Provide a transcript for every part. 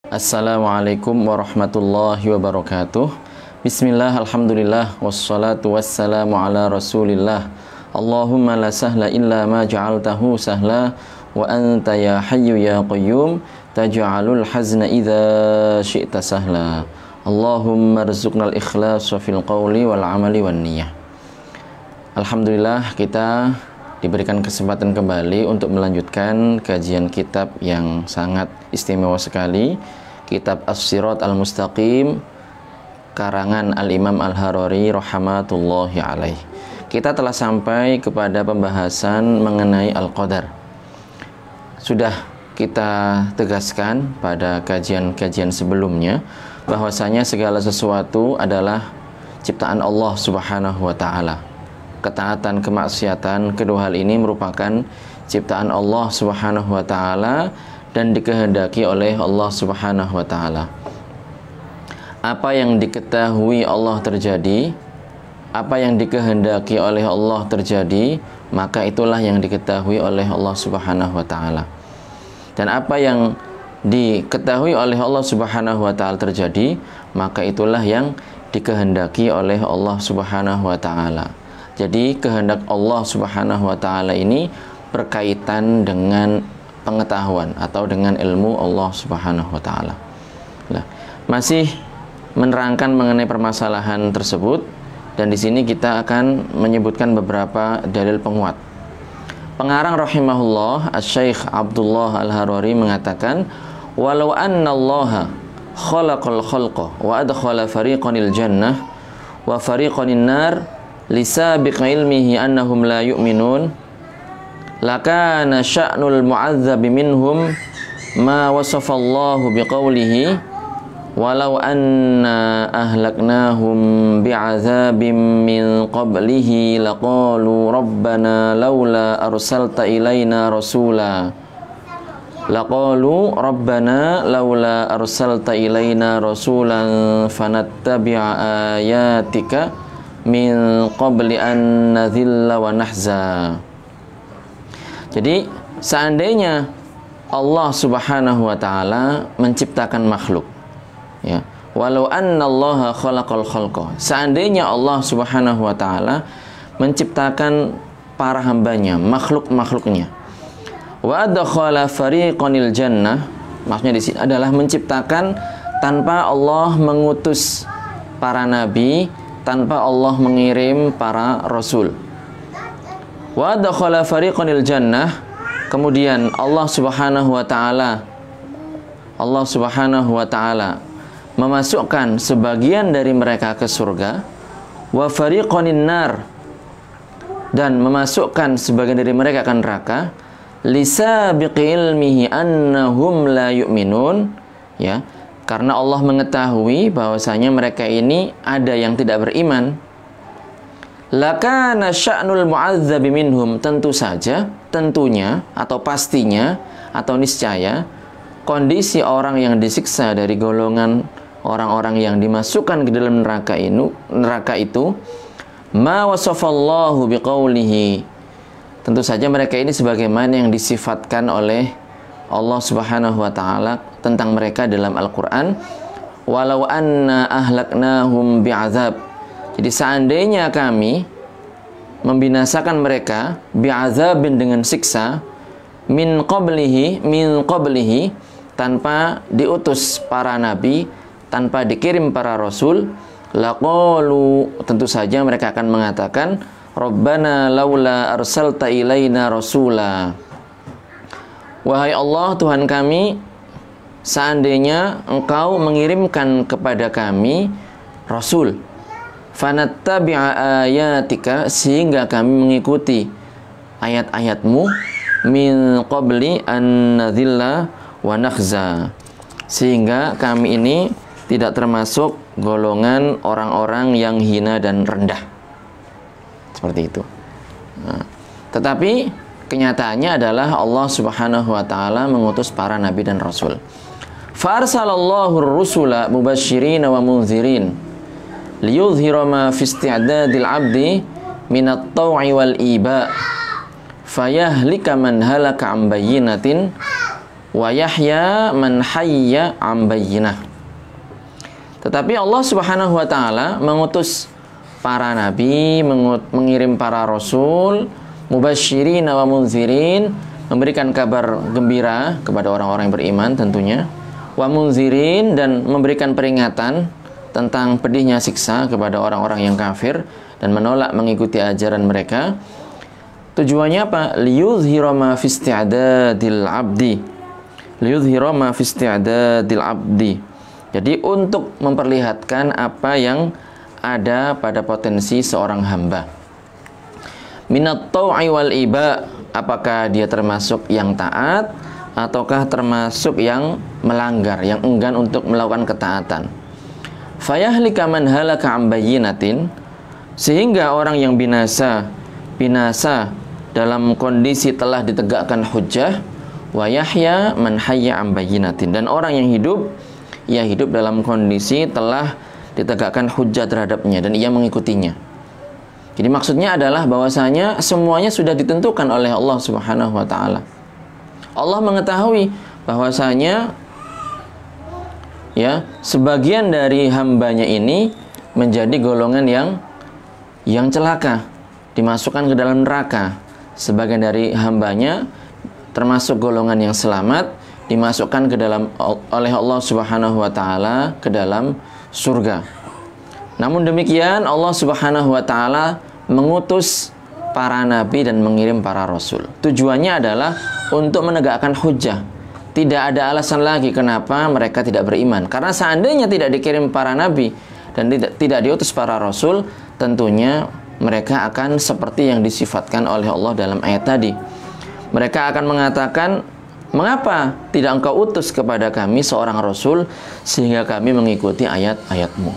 Assalamualaikum warahmatullahi wabarakatuh. Bismillah, alhamdulillah, wassalatu wassalamu ala rasulillah. Allahumma la sahla illa ma ja'altahu sahla, wa anta ya hayyu ya qayyum taj'alul hazna idza syi'ta sahla. Allahumma rzuqnal ikhlasa fil qawli wal amali wan niyyah. Alhamdulillah, kita diberikan kesempatan kembali untuk melanjutkan kajian kitab yang sangat istimewa sekali, kitab As-Sirat Al-Mustaqim karangan Al-Imam Al-Harari rahmatullahi alaih. Kita telah sampai kepada pembahasan mengenai Al-Qadar. Sudah kita tegaskan pada kajian-kajian sebelumnya bahwasanya segala sesuatu adalah ciptaan Allah Subhanahu wa taala. Ketaatan, kemaksiatan, kedua hal ini merupakan ciptaan Allah Subhanahu wa taala dan dikehendaki oleh Allah Subhanahu wa taala. Apa yang diketahui Allah terjadi, apa yang dikehendaki oleh Allah terjadi, maka itulah yang diketahui oleh Allah Subhanahu wa taala. Dan apa yang diketahui oleh Allah Subhanahu wa taala terjadi, maka itulah yang dikehendaki oleh Allah Subhanahu wa taala. Jadi kehendak Allah Subhanahu wa taala ini berkaitan dengan pengetahuan atau dengan ilmu Allah Subhanahu wa taala. Nah, masih menerangkan mengenai permasalahan tersebut, dan di sini kita akan menyebutkan beberapa dalil penguat. Pengarang rahimahullah Asy-Syaikh Abdullah Al-Harari mengatakan, walau anna Allah khalaqal khalqa wa adkhala fariqanil jannah wa fariqanin nar lisabiq ilmihi annahum la yu'minun lakana sya'nul mu'adzabi minhum ma wasafallahu biqaulihi walau anna ahlaknahum bi'adzabim min qablihi laqalu rabbana laula arsalta ilaina rasula rasulan fanattabi'a ayatika min qabli an nadhilla wa nahza. Jadi seandainya Allah Subhanahu wa taala menciptakan makhluk, ya, walau anna Allah khalaqal khalqa, seandainya Allah Subhanahu wa taala menciptakan para hambanya, makhluk-makhluknya, wa adkhala fariqanil jannah, maksudnya di sini adalah menciptakan tanpa Allah mengutus para nabi, tanpa Allah mengirim para rasul. Wa dakhala fariqanil jannah, kemudian Allah Subhanahu wa taala memasukkan sebagian dari mereka ke surga, wa fariqanin nar, dan memasukkan sebagian dari mereka ke neraka, lisabiqi ilmihi annahum la yu'minun, ya, karena Allah mengetahui bahwasanya mereka ini ada yang tidak beriman. Lakana sya'nul mu'adzabi minhum, tentu saja, tentunya, atau pastinya, atau niscaya, kondisi orang yang disiksa dari golongan orang-orang yang dimasukkan ke dalam neraka itu, ma wasafallahu biqaulihi, tentu saja mereka ini sebagaimana yang disifatkan oleh Allah Subhanahu wa taala tentang mereka dalam Al-Qur'an, walau anna ahlaknahum bi'adzab. Jadi seandainya kami membinasakan mereka bi'adzabin dengan siksa, min qablihi, tanpa diutus para nabi, tanpa dikirim para rasul, laqalu, tentu saja mereka akan mengatakan, rabbana laula arsalta ilaina rasula, wahai Allah Tuhan kami, seandainya Engkau mengirimkan kepada kami rasul, fanattabi'a ayatika, sehingga kami mengikuti ayat-ayatmu, min qabli an nadhilla wa nakhza, sehingga kami ini tidak termasuk golongan orang-orang yang hina dan rendah. Seperti itu. Nah, tetapi kenyataannya adalah Allah Subhanahu wa taala mengutus para nabi dan rasul. Farsalallahu ar-rusula mubasysyirin wa mundzirin liyudhhira ma fi isti'dadil 'abdi min at-taw'i wal iba fayahlika man halaka 'an bayyinatin wa yahya man hayya 'an bayyinah. Tetapi Allah Subhanahu wa taala mengutus para nabi, mengirim para rasul, mubasysyirin wa munzirin, memberikan kabar gembira kepada orang-orang yang beriman tentunya, wa munzirin, dan memberikan peringatan tentang pedihnya siksa kepada orang-orang yang kafir dan menolak mengikuti ajaran mereka. Tujuannya apa? Liyudhhira ma fi isti'dadil 'abdi. Liyudhhira ma fi isti'dadil 'abdi. Jadi untuk memperlihatkan apa yang ada pada potensi seorang hamba. Minat tau'i wal iba, apakah dia termasuk yang taat ataukah termasuk yang melanggar, yang enggan untuk melakukan ketaatan. Fayahlika man halaka 'an bayyinatin, sehingga orang yang binasa dalam kondisi telah ditegakkan hujjah, wa yahya man hayya 'an bayyinatin, dan orang yang hidup, ia hidup dalam kondisi telah ditegakkan hujjah terhadapnya dan ia mengikutinya. Jadi maksudnya adalah bahwasanya semuanya sudah ditentukan oleh Allah Subhanahu wa taala. Allah mengetahui bahwasanya ya, sebagian dari hambanya ini menjadi golongan yang celaka, dimasukkan ke dalam neraka. Sebagian dari hambanya termasuk golongan yang selamat, dimasukkan ke dalam oleh Allah Subhanahu wa taala ke dalam surga. Namun demikian Allah Subhanahu wa taala mengutus para nabi dan mengirim para rasul. Tujuannya adalah untuk menegakkan hujjah. Tidak ada alasan lagi kenapa mereka tidak beriman. Karena seandainya tidak dikirim para nabi dan tidak diutus para rasul, tentunya mereka akan seperti yang disifatkan oleh Allah dalam ayat tadi. Mereka akan mengatakan, mengapa tidak engkau utus kepada kami seorang rasul sehingga kami mengikuti ayat-ayatmu.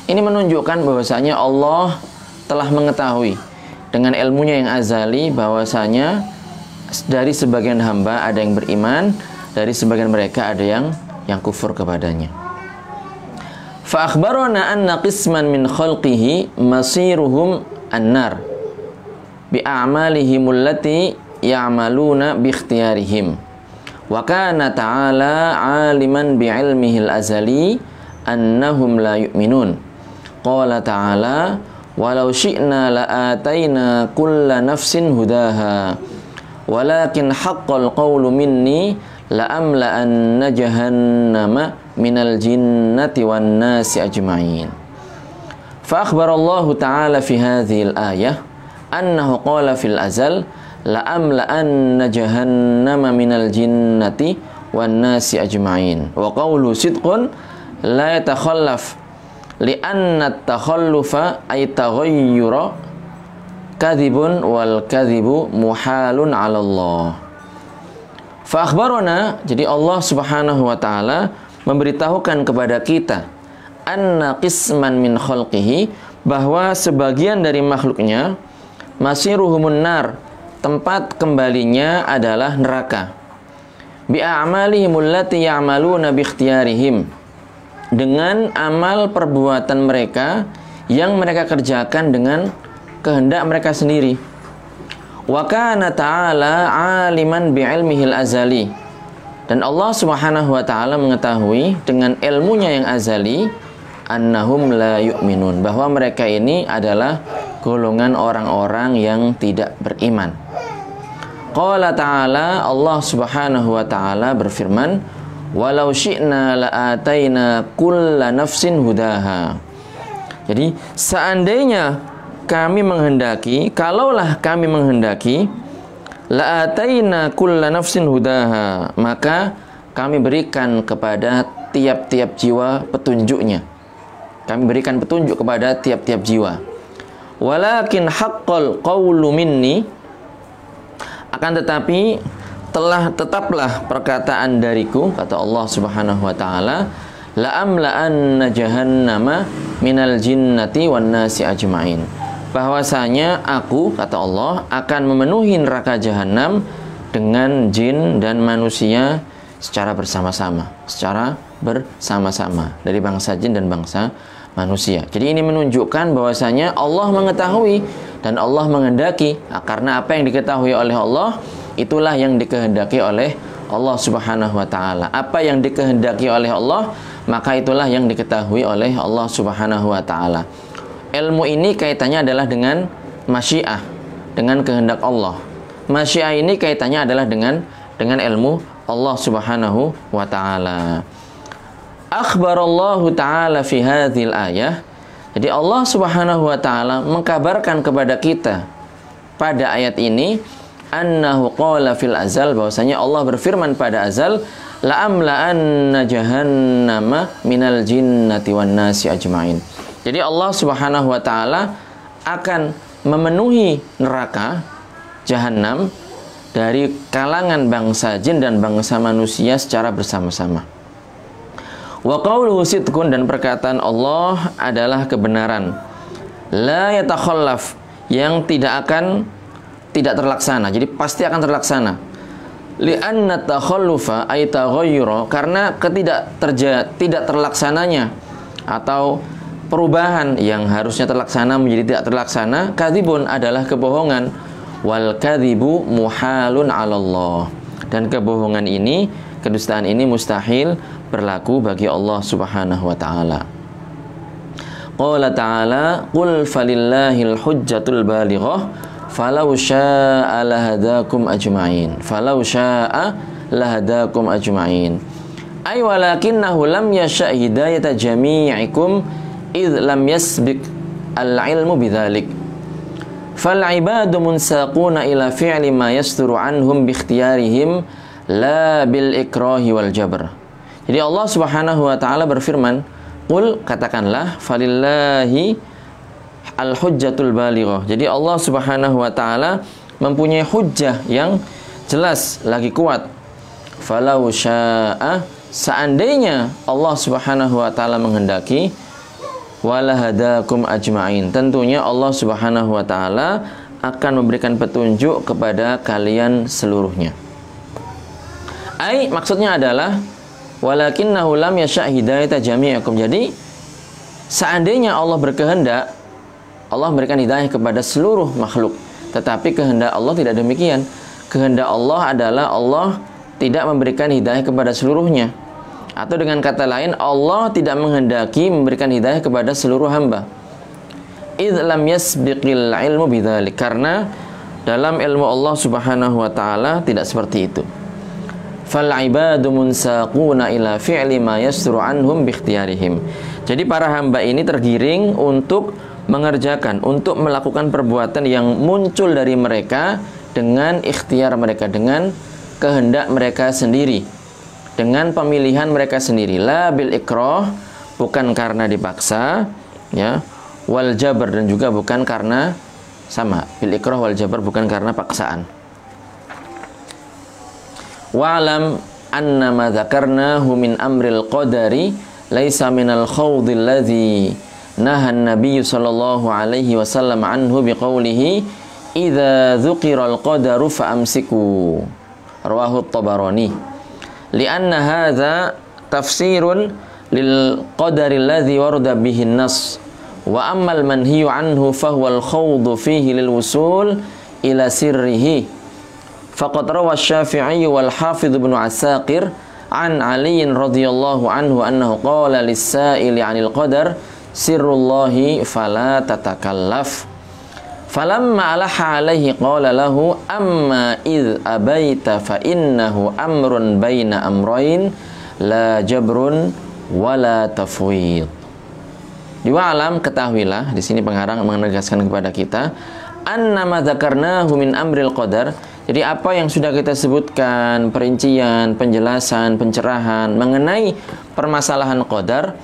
Ini menunjukkan bahwasanya Allah telah mengetahui dengan ilmunya yang azali bahwasanya dari sebagian hamba ada yang beriman, dari sebagian mereka ada yang kufur kepadanya. Fa akhbarana anna qisman min khalqihi masiruhum an-nar bi a'malihim allati ya'maluna bi ikhtiyarihim. Wa kana ta'ala 'aliman bi 'ilmihi al-azali annahum la yu'minun. Qala ta'ala walau syi'na la'ataina kulla nafsin hudaha walakin haqqal qawlu minni la'amla'anna jahannama minal jinnati wan nasi ajma'in. Fa akhbarallahu ta'ala fi hadhil ayah annahu qala fil azal la'amla'anna jahannama minal jinnati wan nasi ajma'in. Wa qawlu sidqun la yatakhallaf li'anna at-takhallufa ay taghayyura kadhibun wal kadhibu muhalun 'ala Allah. Fa akhbarana, jadi Allah Subhanahu wa taala memberitahukan kepada kita anna qisman min khalqihi, bahwa sebagian dari makhluknya masiruhumun nar, tempat kembalinya adalah neraka. Bi a'malihim allati ya'maluna bi ikhtiyarihim, dengan amal perbuatan mereka yang mereka kerjakan dengan kehendak mereka sendiri. Wa kana ta'ala 'aliman bi 'ilmihil azali, dan Allah Subhanahu wa taala mengetahui dengan ilmunya yang azali annahum la yu'minun, bahwa mereka ini adalah golongan orang-orang yang tidak beriman. Qala ta'ala, Allah Subhanahu wa taala berfirman, walau syi'na la'ataina kulla nafsin hudaha. Jadi seandainya kami menghendaki, kalaulah kami menghendaki, la'ataina kulla nafsin hudaha, maka kami berikan kepada tiap-tiap jiwa petunjuknya. Kami berikan petunjuk kepada tiap-tiap jiwa. Walakin haqqal qawlu minni, akan tetapi tetaplah perkataan dariku, kata Allah Subhanahu wa taala, la'amla'anna jahannama minal jinnati wan nasi ajma'in, bahwasanya aku, kata Allah, akan memenuhi neraka jahanam dengan jin dan manusia secara bersama-sama, dari bangsa jin dan bangsa manusia. Jadi ini menunjukkan bahwasanya Allah mengetahui dan Allah menghendaki, karena apa yang diketahui oleh Allah itulah yang dikehendaki oleh Allah Subhanahu wa taala. Apa yang dikehendaki oleh Allah, maka itulah yang diketahui oleh Allah Subhanahu wa taala. Ilmu ini kaitannya adalah dengan masyiah, dengan kehendak Allah. Masyiah ini kaitannya adalah dengan ilmu Allah Subhanahu wa taala. Akhbarallahu taala fi hadhil ayah. Jadi Allah Subhanahu wa taala mengkabarkan kepada kita pada ayat ini annahu qala fil azal, bahwasanya Allah berfirman pada azal, la amla'anna jahannama minal jinnati wan nasi ajmain. Jadi Allah Subhanahu wa taala akan memenuhi neraka jahanam dari kalangan bangsa jin dan bangsa manusia secara bersama-sama. Wa qawluhu sidqun, dan perkataan Allah adalah kebenaran. La yatakhallaf, yang tidak terlaksana. Jadi pasti akan terlaksana. Li'anna takhallufa ay taghayyura, karena tidak terlaksananya atau perubahan yang harusnya terlaksana menjadi tidak terlaksana, kadzibun adalah kebohongan. Wal kadzibu muhalun 'ala Allah. Dan kebohongan ini, kedustaan ini mustahil berlaku bagi Allah Subhanahu wa taala. Qala ta'ala, "Qul falillahil hujjatul balighah, falau syaa'a lahadakum ajma'in." Falau syaa'a lahadakum ajma'in. Ay walakinnahu lam yasha' hidayata jami'ikum idh lam yasbiq al-'ilmu bidzalik. Fal 'ibadu munsaquna ila fi'li ma yasturu anhum bi ikhtiyarihim la bil ikrahi wal jabr. Jadi Allah Subhanahu wa taala berfirman, "Qul," katakanlah, "falillahi al-hujjatul balighah." Jadi Allah Subhanahu wa taala mempunyai hujjah yang jelas lagi kuat. Falau syaa'a, seandainya Allah Subhanahu wa taala menghendaki, walahadakum ajma'in, tentunya Allah Subhanahu wa taala akan memberikan petunjuk kepada kalian seluruhnya. Ai, maksudnya adalah walakinnahu lam yasha' hidayata jami'akum. Jadi seandainya Allah berkehendak, Allah memberikan hidayah kepada seluruh makhluk. Tetapi kehendak Allah tidak demikian. Kehendak Allah adalah Allah tidak memberikan hidayah kepada seluruhnya. Atau dengan kata lain, Allah tidak menghendaki memberikan hidayah kepada seluruh hamba. Idh lam yasbiqil ilmu bidzalik, karena dalam ilmu Allah Subhanahu wa taala tidak seperti itu. Fal ibadu munsaquna ila fi'li ma yasru anhum bi ikhtiyarihim. Jadi para hamba ini tergiring untuk mengerjakan, untuk melakukan perbuatan yang muncul dari mereka dengan ikhtiar mereka, dengan kehendak mereka sendiri, dengan pemilihan mereka sendiri. La bil ikrah, bukan karena dipaksa, ya. Wal jabr, dan juga bukan karena sama. Bil ikrah wal jabr, bukan karena paksaan. Wa'lam anna ma dzakarnahu min amril qadari laisa minal khawdil ladzi nahan Nabi sallallahu alaihi wasallam anhu biqaulihi idza dzukiral qadaru fa amsiku. Rawahu at-Tabarani. Lianna hadza tafsirun lil qadari alladzi warada bihi an-nass. Wa ammal manhiyu anhu fa huwa al-khawdu fihi lil wusul ila sirrihi. Faqad rawa Asy-Syafi'i wal Hafidz Ibnu Asaqir an Ali radhiyallahu anhu annahu qala lis-sa'ili 'anil qadar sirrullahi fala tatakallaf. Falamma alaha alaihi qala lahu amma idh abaita fa innahu amrun baina amrayn la jabrun wala tafwid. Di wa'lam, ketahuilah, di sini pengarang menegaskan kepada kita, annama dzakarnahu min amril qadar. Jadi apa yang sudah kita sebutkan, perincian, penjelasan, pencerahan mengenai permasalahan qadar,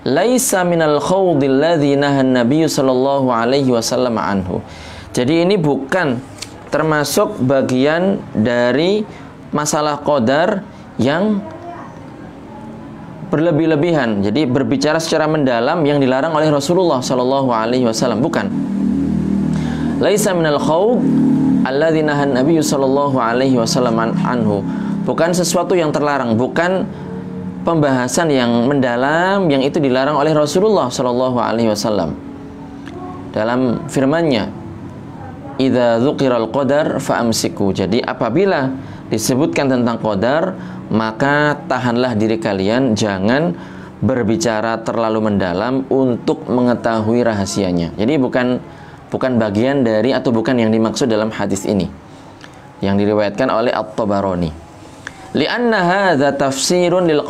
laisa minal khawdil ladzi nahan Nabi sallallahu alaihi wasallam anhu. Jadi ini bukan termasuk bagian dari masalah qadar yang berlebih-lebihan. Jadi berbicara secara mendalam yang dilarang oleh Rasulullah sallallahu alaihi wasallam, bukan. Laisa minal khawd alladzi nahan Nabi sallallahu alaihi wasallam anhu. Bukan sesuatu yang terlarang, bukan pembahasan yang mendalam yang itu dilarang oleh Rasulullah sallallahu alaihi wasallam. Dalam firman-Nya, "Idza dzukiral qadar fa amsiku." Jadi apabila disebutkan tentang qadar, maka tahanlah diri kalian, jangan berbicara terlalu mendalam untuk mengetahui rahasianya. Jadi bukan bagian dari atau bukan yang dimaksud dalam hadis ini yang diriwayatkan oleh At-Tabarani. Li'anna hadza tafsirun lil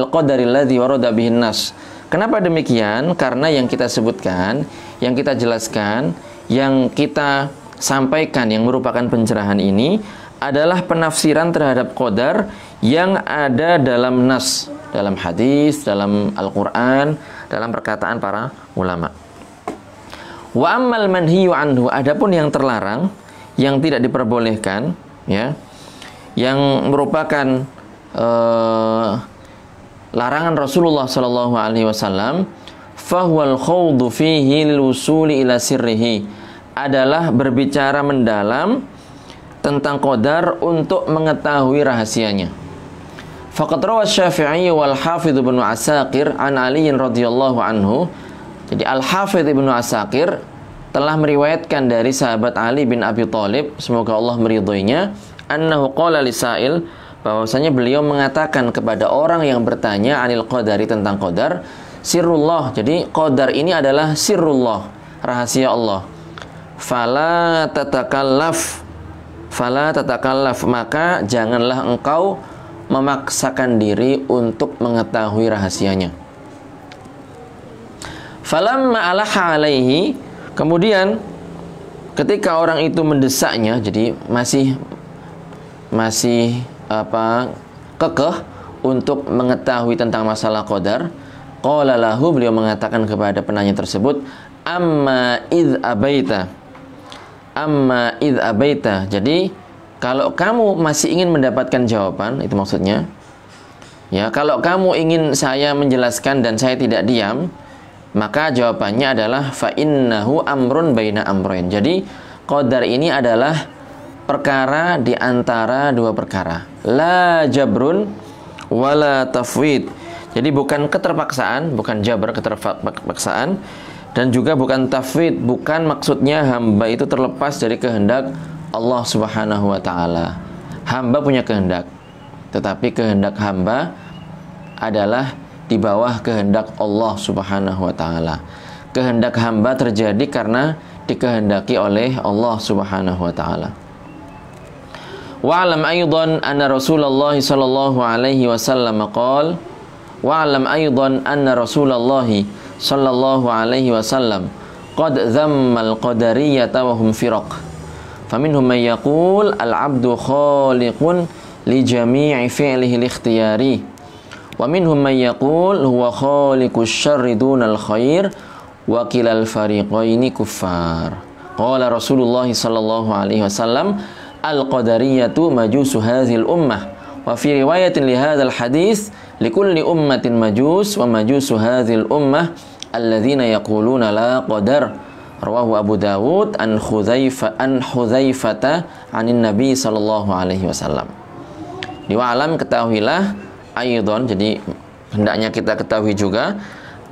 qadari alladhi warada bihin nas. Kenapa demikian? Karena yang kita sebutkan, yang kita jelaskan, yang kita sampaikan yang merupakan pencerahan ini adalah penafsiran terhadap qadar yang ada dalam nas, dalam hadis, dalam Al-Qur'an, dalam perkataan para ulama. Wa ammal manhiyu anhu, adapun yang terlarang, yang tidak diperbolehkan, ya, yang merupakan larangan Rasulullah sallallahu alaihi wasallam, fahuwal khawdu fihi lil wusuli ila sirrihi, adalah berbicara mendalam tentang qadar untuk mengetahui rahasianya. Faqad rawa Syafi'i wal Hafidz Ibnu Asakir an Ali radhiyallahu anhu. Jadi Al-Hafidz Ibnu Asakir telah meriwayatkan dari sahabat Ali bin Abi Thalib, semoga Allah meridhoinya, annahu qala lisail, bahwasanya beliau mengatakan kepada orang yang bertanya anil qadari, tentang qadar, sirrullah. Jadi qadar ini adalah sirrullah, rahasia Allah. Fala tatakallaf, maka janganlah engkau memaksakan diri untuk mengetahui rahasianya. Falamma alaha alaihi, kemudian ketika orang itu mendesaknya, jadi masih kekeh untuk mengetahui tentang masalah qadar, qala lahu, beliau mengatakan kepada penanya tersebut, amma idh abaita, jadi kalau kamu masih ingin mendapatkan jawaban, itu maksudnya, ya, kalau kamu ingin saya menjelaskan dan saya tidak diam, maka jawabannya adalah fa innahu amrun baina amrain. Jadi qadar ini adalah perkara di antara dua perkara. La jabrun wala tafwid. Jadi bukan keterpaksaan, bukan jabr, keterpaksaan, dan juga bukan tafwid, bukan maksudnya hamba itu terlepas dari kehendak Allah Subhanahu wa taala. Hamba punya kehendak, tetapi kehendak hamba adalah di bawah kehendak Allah Subhanahu wa taala. Kehendak hamba terjadi karena dikehendaki oleh Allah Subhanahu wa taala. Wa'lam aidan anna Rasulullah sallallahu alaihi wasallam qala, wa'lam aidan anna Rasulullah sallallahu alaihi wasallam qad dhamma al-qadariyyata wa hum firaq. Faminhum man yaqul al-'abdu khaliqun li jami'i fi'lihi al-ikhtiyari. Wa minhum man yaqul huwa khaliqus syarri dunal khair wa kilal fariqaini kuffar. Qala Rasulullah sallallahu alaihi wasallam al-qadariyatu majusu hadhil ummah, wa fi riwayatin li hadzal hadits likulli ummatin majus wa majusu hadhil ummah alladzina yaquluna la qadar. Rawahu Abu Dawud an Hudzaifata anin Nabi sallallahu alaihi wasallam. Di wa'lam, ketahuilah, aidon, jadi hendaknya kita ketahui juga,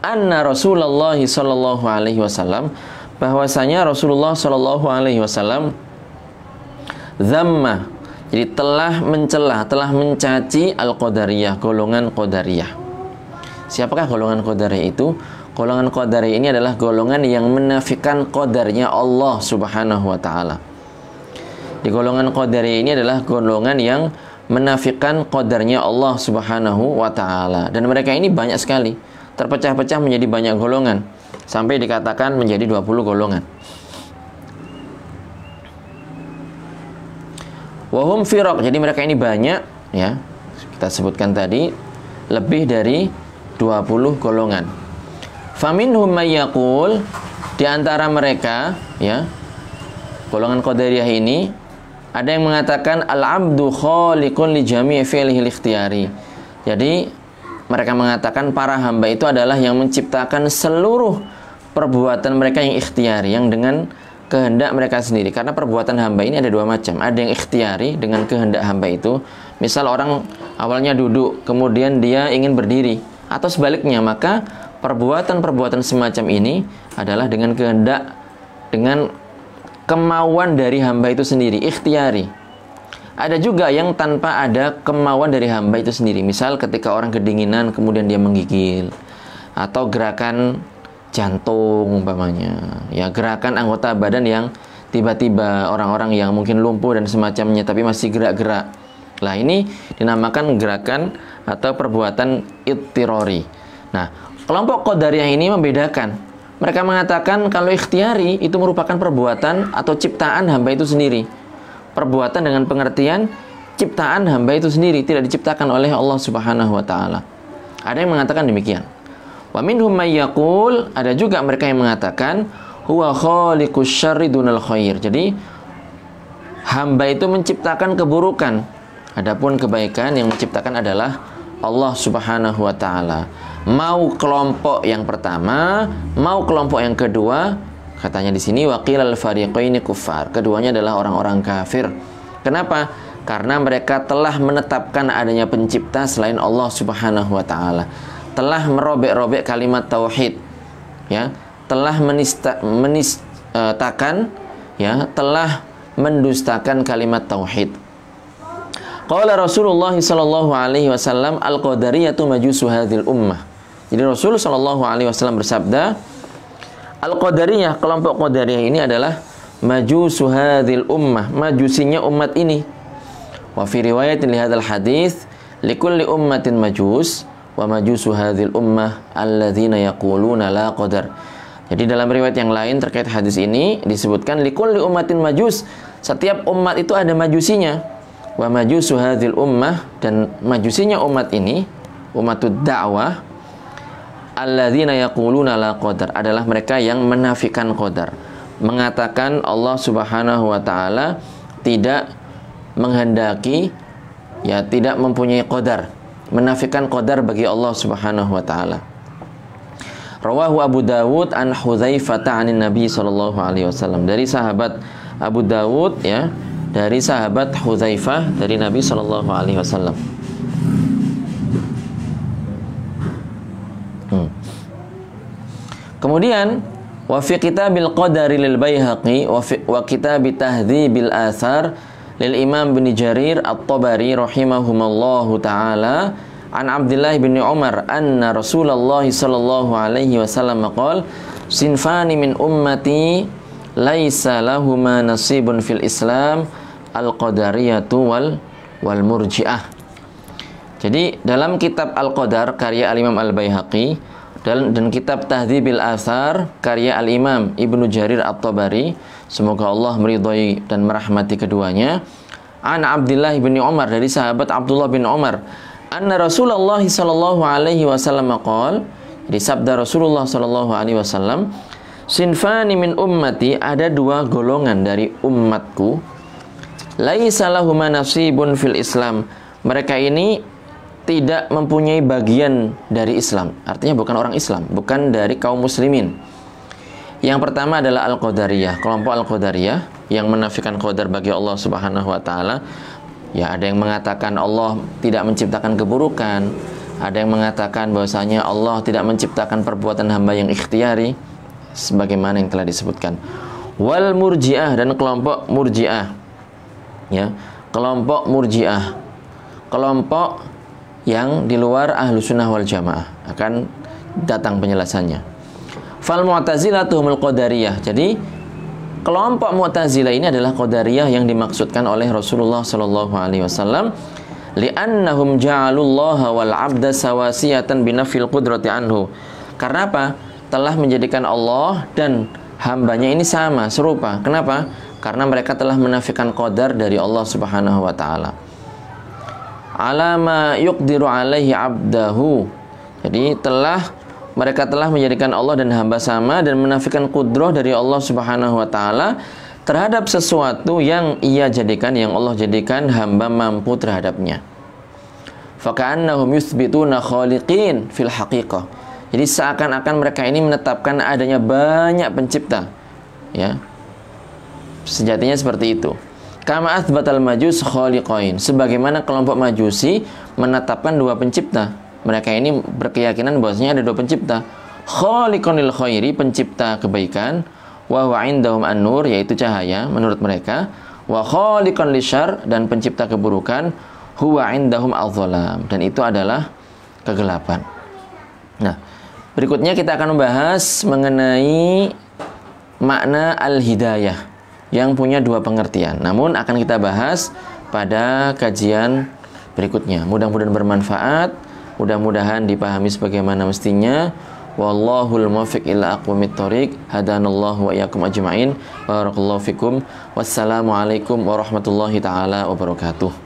anna Rasulullah sallallahu alaihi wasallam, bahwasanya Rasulullah sallallahu alaihi wasallam zamma, jadi telah mencela, telah mencaci al-qadariyah, golongan qadariyah. Siapakah golongan qadariyah itu? Golongan qadariyah ini adalah golongan yang menafikan qadarnya Allah Subhanahu wa taala. Di golongan qadariyah ini adalah golongan yang menafikan qadarnya Allah Subhanahu wa taala, dan mereka ini banyak sekali, terpecah-pecah menjadi banyak golongan, sampai dikatakan menjadi 20 golongan. Wahum firaq, jadi mereka ini banyak, ya, kita sebutkan tadi lebih dari 20 golongan. Faminhum may yaqul, di antara mereka, ya, golongan qadariyah ini ada yang mengatakan al-'abdu khaliqun li jami'i fi'lihi al-ikhtiyari. Jadi mereka mengatakan para hamba itu adalah yang menciptakan seluruh perbuatan mereka yang ikhtiari, yang dengan kehendak mereka sendiri. Karena perbuatan hamba ini ada dua macam. Ada yang ikhtiari dengan kehendak hamba itu. Misal orang awalnya duduk, kemudian dia ingin berdiri, atau sebaliknya, maka perbuatan-perbuatan semacam ini adalah dengan kehendak, dengan kemauan dari hamba itu sendiri, ikhtiari. Ada juga yang tanpa ada kemauan dari hamba itu sendiri. Misal ketika orang kedinginan kemudian dia menggigil, atau gerakan jantung umpamanya, ya, gerakan anggota badan yang tiba-tiba orang-orang yang mungkin lumpuh dan semacamnya tapi masih gerak-gerak. Lah ini dinamakan gerakan atau perbuatan ittirori. Nah, kelompok Qadariyah ini membedakan. Mereka mengatakan kalau ikhtiari itu merupakan perbuatan atau ciptaan hamba itu sendiri. Perbuatan dengan pengertian ciptaan hamba itu sendiri, tidak diciptakan oleh Allah Subhanahu wa taala. Ada yang mengatakan demikian. Wa minhum may yaqul, ada juga mereka yang mengatakan huwa khaliqus syarri dunal khair. Jadi hamba itu menciptakan keburukan, adapun kebaikan yang menciptakan adalah Allah Subhanahu wa taala. Mau kelompok yang pertama, mau kelompok yang kedua, katanya di sini waqilal fariqaini kuffar. Keduanya adalah orang-orang kafir. Kenapa? Karena mereka telah menetapkan adanya pencipta selain Allah Subhanahu wa taala. Telah merobek-robek kalimat tauhid. Ya, telah menistakan, ya, telah mendustakan kalimat tauhid. Qala Rasulullah sallallahu alaihi wasallam al-qadariyatu majusu hadhil ummah. Jadi Rasul sallallahu alaihi wasallam bersabda, Al-Qadariyah, kelompok Qadariyah ini adalah majusu hadhil ummah, majusinya umat ini. Wa fi riwayatin li hadzal hadits likulli ummatin majus wa majusu hadhil ummah alladzina yaquluna la qadar. Jadi dalam riwayat yang lain terkait hadis ini disebutkan likulli ummatin majus, setiap umat itu ada majusinya. Wa majusu hadhil ummah, dan majusinya umat ini, umatud da'wah, alladzina yaquluna la qadar, adalah mereka yang menafikan qadar, mengatakan Allah Subhanahu wa taala tidak menghendaki, ya, tidak mempunyai qadar, menafikan qadar bagi Allah Subhanahu wa taala. Rawahu Abu Dawud an Hudzaifah anin Nabi sallallahu alaihi wasallam, dari sahabat Abu Dawud, ya, dari sahabat Hudzaifah dari Nabi sallallahu alaihi wasallam. Kemudian wa fi kitabil qadari lil Baihaqi wa kitab tahdhibil athar lil Imam bin Jarir at-Tabari rahimahumallahu taala an Abdullah bin Umar anna Rasulullah sallallahu alaihi wasallam qala sinfani min ummati laisa lahuma nasibun fil Islam al-qadariyatu wal murji'ah. Jadi dalam kitab Al-Qadar karya Al-Imam Al-Baihaqi dan kitab Tahdhibil Athar karya Al-Imam Ibnu Jarir At-Tabari, semoga Allah meridhai dan merahmati keduanya, an Abdullah bin Umar, dari sahabat Abdullah bin Umar, anna Rasulullah sallallahu alaihi wasallam qala, di sabda Rasulullah sallallahu alaihi wasallam, sinfani min ummati, ada dua golongan dari umatku, laisa lahum nasibun fil Islam, mereka ini tidak mempunyai bagian dari Islam, artinya bukan orang Islam, bukan dari kaum muslimin. Yang pertama adalah Al-Qadariyah, kelompok Al-Qadariyah yang menafikan qadar bagi Allah Subhanahu wa taala. Ya, ada yang mengatakan Allah tidak menciptakan keburukan, ada yang mengatakan bahwasanya Allah tidak menciptakan perbuatan hamba yang ikhtiari, sebagaimana yang telah disebutkan. Wal Murji'ah, dan kelompok Murji'ah. Ya, kelompok Murji'ah, kelompok yang di luar ahlu sunnah wal jamaah, akan datang penjelasannya. Fal mu'tazilatuhumul qadariyah, jadi kelompok Mu'tazilah ini adalah qadariyah yang dimaksudkan oleh Rasulullah sallallahu alaihi wasallam, li'annahum ja'alullaha wal 'abda sawasiyatan binafil qudrati anhu. Karena apa? Telah menjadikan Allah dan hambanya ini sama, serupa. Kenapa? Karena mereka telah menafikan qadar dari Allah Subhanahu wa taala. Alama yuqdiru alaihi abdahu, jadi mereka telah menjadikan Allah dan hamba sama dan menafikan qudrah dari Allah Subhanahu wa taala terhadap sesuatu yang ia jadikan, yang Allah jadikan hamba mampu terhadapnya. Faka'annahum yuthbituna khaliqin fil haqiqah, jadi seakan-akan mereka ini menetapkan adanya banyak pencipta, ya, sejatinya seperti itu. Kama athbatal majus khaliqain, sebagaimana kelompok majusi menetapkan dua pencipta. Mereka ini berkeyakinan bahwasanya ada dua pencipta, khaliqun lil khairi, pencipta kebaikan, wa huwa indahum an-nur, yaitu cahaya menurut mereka, wa khaliqan lisyarr, dan pencipta keburukan, huwa indahum adh-dhalam, dan itu adalah kegelapan. Nah, berikutnya kita akan membahas mengenai makna al-hidayah yang punya dua pengertian. Namun akan kita bahas pada kajian berikutnya. Mudah-mudahan bermanfaat, mudah-mudahan dipahami sebagaimana mestinya. Wallahul muwaffiq ila aqwamit thoriq. Hadanallahu wa iyyakum ajma'in. Barakallahu fikum. Wassalamualaikum warahmatullahi taala wabarakatuh.